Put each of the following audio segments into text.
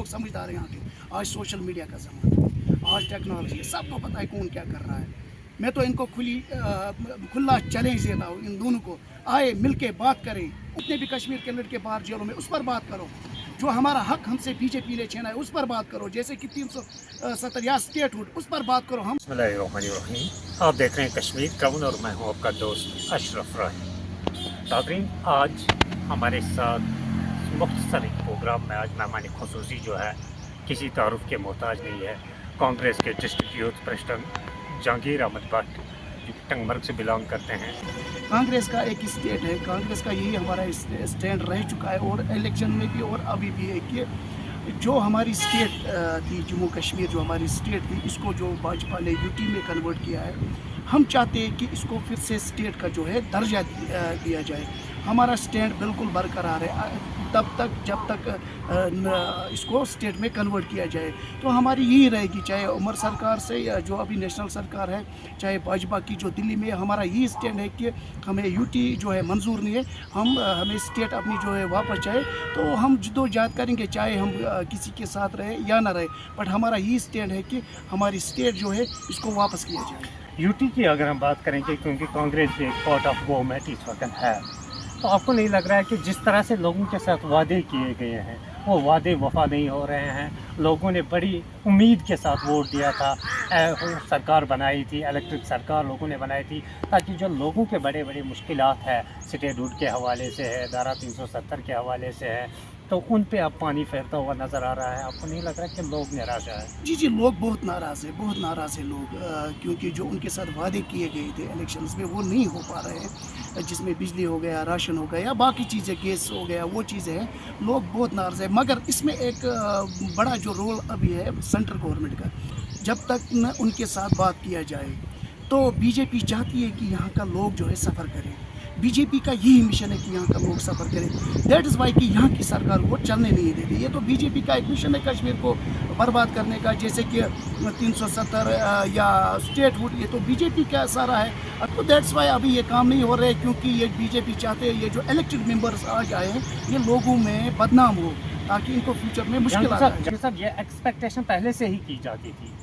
लोग समझदार हैं यहाँ के। आज सोशल मीडिया का ज़माना है, आज टेक्नोलॉजी है, सबको पता है कौन क्या कर रहा है। मैं तो इनको खुला चैलेंज देता हूँ, इन दोनों को आए मिल के बात करें। जितने भी कश्मीर के लड़के बाहर जेलों में, उस पर बात करो। जो हमारा हक हमसे बीजेपी ने छीना है, उस पर बात करो। जैसे कि 370 या स्टेटहुड, उस पर बात करो। हम बिस्मिल्लाहिर्रहमानिर्रहीम। आप देख रहे हैं कश्मीर क्राउन और मैं हूँ आपका दोस्त अशरफ राही। नाज़रीन, आज हमारे साथ मुख्तसर एक प्रोग्राम में आज मेहमान खुसूसी जो है किसी तारुफ के मोहताज नहीं है, कांग्रेस के district youth president Jahangir Ahmad Bhatt जो टंगमर्ग से बिलोंग करते हैं। कांग्रेस का एक स्टेट है, कांग्रेस का यही हमारा स्टैंड रह चुका है और इलेक्शन में भी और अभी भी है कि जो हमारी स्टेट थी जम्मू कश्मीर, जो हमारी स्टेट थी, इसको जो भाजपा ने यूटी में कन्वर्ट किया है, हम चाहते हैं कि इसको फिर से स्टेट का जो है दर्जा दिया जाए। हमारा स्टैंड बिल्कुल बरकरार है तब तक जब तक इसको स्टेट में कन्वर्ट किया जाए। तो हमारी यही रहेगी, चाहे उमर सरकार से या जो अभी नेशनल सरकार है, चाहे भाजपा की जो दिल्ली में, हमारा यही स्टैंड है कि हमें यूटी जो है मंजूर नहीं है। हमें स्टेट अपनी जो है वापस चाहे तो हम जद्दोजहद करेंगे, चाहे हम किसी के साथ रहे या ना रहे, बट हमारा यही स्टैंड है कि हमारी स्टेट जो है इसको वापस किया जाए। यूटी की अगर हम बात करेंगे, क्योंकि कांग्रेस भी एक पार्ट ऑफ गवर्नमेंट इस वक्त है, तो आपको नहीं लग रहा है कि जिस तरह से लोगों के साथ वादे किए गए हैं वो वादे वफा नहीं हो रहे हैं? लोगों ने बड़ी उम्मीद के साथ वोट दिया था, सरकार बनाई थी, इलेक्ट्रिक सरकार लोगों ने बनाई थी, ताकि जो लोगों के बड़े बड़े मुश्किलात है, स्टेटहुड के हवाले से है, धारा 370 के हवाले से है, तो उन पे अब पानी फेरता हुआ नज़र आ रहा है। आपको नहीं लग रहा कि लोग निराश है? जी, लोग बहुत नाराज़ हैं, बहुत नाराज़ हैं लोग, क्योंकि जो उनके साथ वादे किए गए थे इलेक्शंस में वो नहीं हो पा रहे हैं, जिसमें बिजली हो गया, राशन हो गया या बाकी चीज़ें, गैस हो गया, वो चीज़ें हैं, लोग बहुत नाराज़ हैं। मगर इसमें एक बड़ा जो रोल अभी है सेंट्रल गवर्नमेंट का, जब तक न उनके साथ बात किया जाए तो बीजेपी चाहती है कि यहाँ का लोग जो है सफ़र करें। बीजेपी का यही मिशन है कि यहाँ का लोग सफ़र करें। दैट इज़ वाई कि यहाँ की सरकार वो चलने नहीं देती। ये तो बीजेपी का एक मिशन है कश्मीर को बर्बाद करने का, जैसे कि 370 या स्टेटहुड, ये तो बीजेपी का सारा है। अब तो दैट्स वाई अभी ये काम नहीं हो रहे, क्योंकि ये बीजेपी चाहते हैं ये जो इलेक्टेड मेंबर्स आज आए हैं ये लोगों में बदनाम हो, ताकि इनको फ्यूचर में मुश्किल आ जाए। साहब, ये एक्सपेक्टेशन पहले से ही की जाती थी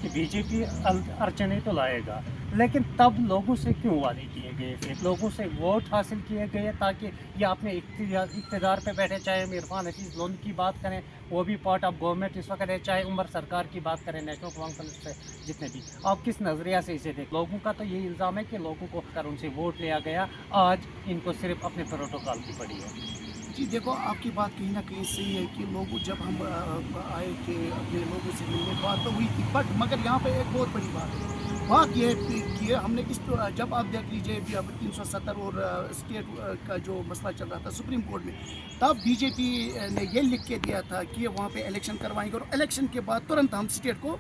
कि बीजेपी अड़चने तो लाएगा, लेकिन तब लोगों से क्यों वादे किए गए थे? लोगों से वोट हासिल किए गए ताकि ये अपने इक़्तिदार पे बैठे, चाहे हम इरफान हफीज़ लोन की बात करें, वो भी पार्ट ऑफ गवर्नमेंट इस वक्त है, चाहे उमर सरकार की बात करें, नेशनल कॉन्फ्रेंस से जितने भी। आप किस नज़रिया से इसे देख? लोगों का तो यही इल्ज़ाम है कि लोगों को कर उनसे वोट लिया गया, आज इनको सिर्फ अपने प्रोटोकॉल की पड़ी है। जी देखो, आपकी बात कहीं ना कहीं सही है कि लोग जब हम आए थे अपने लोगों से मिलने, बात तो हुई थी, बट मगर यहाँ पे एक बहुत बड़ी बात है। बात यह है कि हमने जब आप देख लीजिए भी अब 370 और स्टेट का जो मसला चल रहा था सुप्रीम कोर्ट में, तब बीजेपी ने ये लिख के दिया था कि वहाँ पे इलेक्शन करवाएंगे और इलेक्शन के बाद तुरंत हम स्टेट को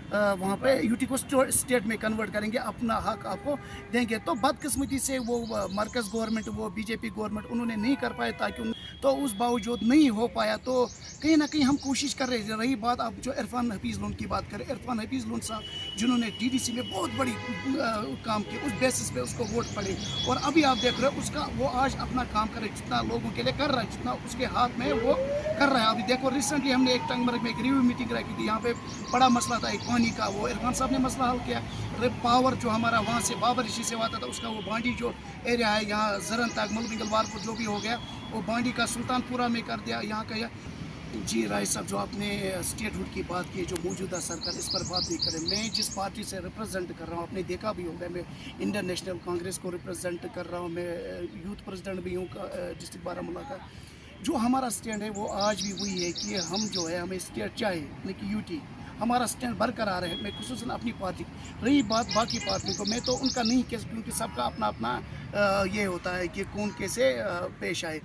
वहाँ पे यूटी को स्टेट में कन्वर्ट करेंगे, अपना हक आपको देंगे। तो बदकिस्मती से वो मरकज़ गवर्नमेंट, वो बीजेपी गवर्नमेंट उन्होंने नहीं कर पाए, ताकि तो उस बावजूद नहीं हो पाया। तो कहीं ना कहीं हम कोशिश कर रहे हैं। रही बात आप जो इरफान हफीज़ लोन की बात करें, इरफान हफीज़ लोन साहब जिन्होंने डीडीसी में बहुत बड़ी काम किया, उस बेसिस पे उसको वोट पड़े और अभी आप देख रहे हो उसका वो आज अपना काम करे, जितना लोगों के लिए कर रहा है, जितना उसके हाथ में वो कर रहा है। अभी देखो रिसेंटली हमने एक टंगमर्ग में एक रिव्यू मीटिंग रखी थी, यहाँ पे बड़ा मसला था एक पानी का, वो इरफान साहब ने मसला हल किया। पावर जो हमारा वहाँ से बाबर ऋषि से आता था, उसका वो बांडी जो एरिया है यहाँ जरन तक मलबिंगलवारपुर जो भी हो गया, वो बांडी का सुल्तानपुरा में कर दिया यहाँ का। जी राय साहब, जो आपने स्टेटहुड की बात की, जो मौजूदा सरकार, इस पर बात नहीं करें। मैं जिस पार्टी से रिप्रेजेंट कर रहा हूँ, आपने देखा भी होगा, मैं इंडियन नेशनल कांग्रेस को रिप्रेजेंट कर रहा हूँ, मैं यूथ प्रेसिडेंट भी हूँ डिस्ट्रिक्ट बारामूला का। जो हमारा स्टैंड है वो आज भी वही है कि हम जो है हमें स्टेट चाहे, यानी कि यूटी, हमारा स्टैंड बरकरार है। मैं खुसूसन अपनी पार्टी, रही बात बाकी पार्टी को, मैं तो उनका नहीं कह, क्योंकि सबका अपना अपना ये होता है कि कौन कैसे पेश आए।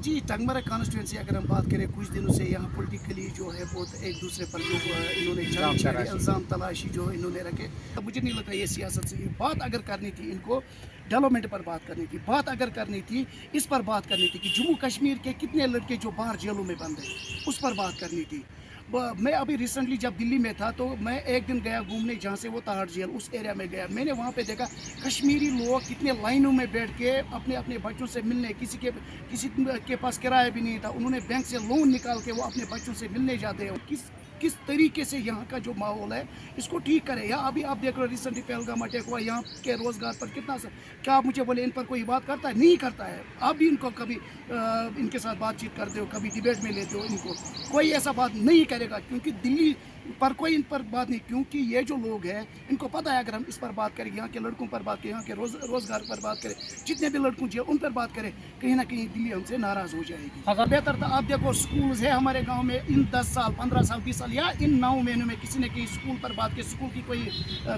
जी, टंगमर्ग कॉन्स्टिट्यूंसी अगर हम बात करें, कुछ दिनों से यहाँ पॉलिटिकली जो है बहुत एक दूसरे पर जो इन्होंने इल्ज़ाम तलाशी जो इन्होंने रखे, तो मुझे नहीं लगता ये सियासत से बात अगर करनी थी, इनको डेवलपमेंट पर बात करनी थी, बात अगर करनी थी इस पर बात करनी थी कि जम्मू कश्मीर के कितने लड़के जो बाहर जेलों में बंद हैं, उस पर बात करनी थी। मैं अभी रिसेंटली जब दिल्ली में था तो मैं एक दिन गया घूमने जहाँ से वो ताहड़ जेल उस एरिया में गया। मैंने वहाँ पे देखा कश्मीरी लोग कितने लाइनों में बैठ के अपने अपने बच्चों से मिलने, किसी के पास किराया भी नहीं था, उन्होंने बैंक से लोन निकाल के वो अपने बच्चों से मिलने जाते हैं। किस तरीके से यहाँ का जो माहौल है इसको ठीक करे। या अभी आप देख रहे हो रिसेंटली पहलगाम अटैक हुआ, यहाँ के रोज़गार पर कितना क्या आप मुझे बोले इन पर कोई बात करता है? नहीं करता है। आप भी इनको कभी इनके साथ बातचीत करते हो, कभी डिबेट में लेते हो, इनको कोई ऐसा बात नहीं करेगा क्योंकि दिल्ली पर कोई इन पर बात नहीं, क्योंकि ये जो लोग हैं इनको पता है अगर हम इस पर बात करें, यहाँ के लड़कों पर बात करें, यहाँ के रोज़गार पर बात करें, जितने भी लड़कों जो उन पर बात करें, कहीं ना कहीं दिल्ली हमसे नाराज़ हो जाएगी। बेहतर था आप देखो स्कूल्स है हमारे गांव में, इन 10 साल 15 साल 20 साल या इन 9 महीनों में किसी ने कहीं स्कूल पर बात की, स्कूल की कोई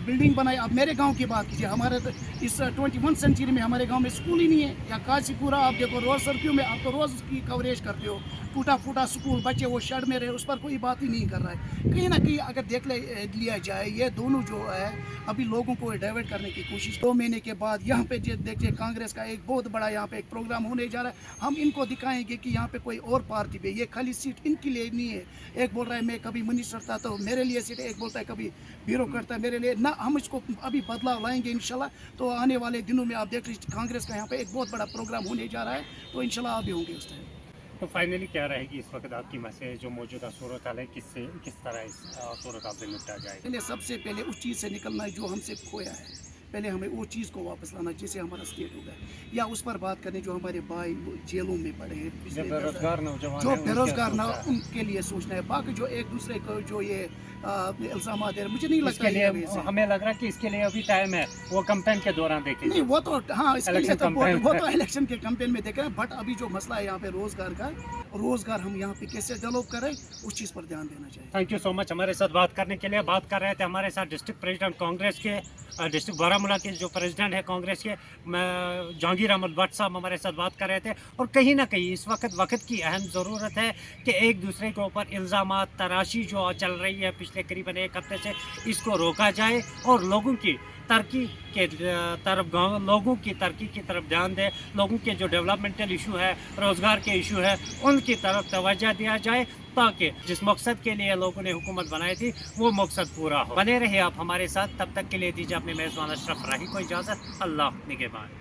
बिल्डिंग बनाई। आप मेरे गाँव की बात कीजिए, हमारे इस 21 सेंचुरी में हमारे गाँव में स्कूल ही नहीं है। या काजीपुरा आप देखो, रोज़ सर्कियों में आप तो रोज़ की कवरेज करते हो, टूटा फूटा स्कूल, बच्चे वो शेड में रहे, उस पर कोई बात ही नहीं कर रहा है। कहीं ना कहीं अगर देख लिया जाए ये दोनों जो है अभी लोगों को डाइवर्ट करने की कोशिश। 2 महीने के बाद यहाँ पे देखिए कांग्रेस का एक बहुत बड़ा यहाँ पे एक प्रोग्राम होने जा रहा है। हम इनको दिखाएंगे कि यहाँ पे कोई और पार्टी पे ये खाली सीट इनके लिए नहीं है। एक बोल रहा है मैं कभी मिनिस्टर था तो मेरे लिए सीट है, एक बोलता है कभी ब्यूरोक्रेट था मेरे लिए ना। हम इसको अभी बदलाव लाएंगे इंशाल्लाह। तो आने वाले दिनों में आप देख लीजिए कांग्रेस का यहाँ पे एक बहुत बड़ा प्रोग्राम होने जा रहा है, तो इंशाल्लाह आप भी होंगे उस टाइम। तो फाइनली क्या रहेगी इस वक्त आपकी मैसेज, जो मौजूदा सूरत हाल है किस तरह इस सूरत हाल से निपटा जाएगा? पहले सबसे पहले उस चीज़ से निकलना है जो हमसे खोया है, पहले हमें वो चीज़ को वापस लाना जैसे हमारा स्टेट होगा। या उस पर बात करने जो हमारे भाई जेलों में पड़े हैं, जो बेरोजगार नौजवान जो बेरोजगार ना, उनके लिए सोचना है। बाकी जो एक दूसरे को जो ये इल्जाम दे रहे, मुझे नहीं लगता है, हमें लग रहा है कि इसके लिए अभी टाइम है, वो कैंपेन के दौरान देखेंगे। नहीं वो तो हाँ, इसके लिए तो वो तो इलेक्शन के कैंपेन में देख रहे हैं। बट अभी जो मसला है यहाँ पे रोजगार का, रोजगार हम यहाँ पे कैसे डेवलप करें उस चीज़ पर ध्यान देना चाहिए। थैंक यू सो मच हमारे साथ बात करने के लिए। बात कर रहे थे हमारे साथ डिस्ट्रिक्ट प्रेसिडेंट कांग्रेस के, डिस्ट्रिक्ट बारामूला के जो प्रेसिडेंट है कांग्रेस के, जहांगीर अहमद भट्ट साहब हमारे साथ बात कर रहे थे। और कहीं ना कहीं इस वक्त की अहम ज़रूरत है कि एक दूसरे के ऊपर इल्ज़ामात तराशी जो चल रही है पिछले करीबन एक हफ्ते से, इसको रोका जाए और लोगों की तरक्की के तरफ, लोगों की तरक्की की तरफ ध्यान दें। लोगों के जो डेवलपमेंटल इशू है, रोज़गार के इशू है, उनकी तरफ तवज्जो दिया जाए ताकि जिस मकसद के लिए लोगों ने हुकूमत बनाई थी वो मकसद पूरा हो। बने रहे आप हमारे साथ, तब तक के लिए दीजिए अपने मेज़बान अशरफ राही को इजाज़त। अल्लाह निगहबान।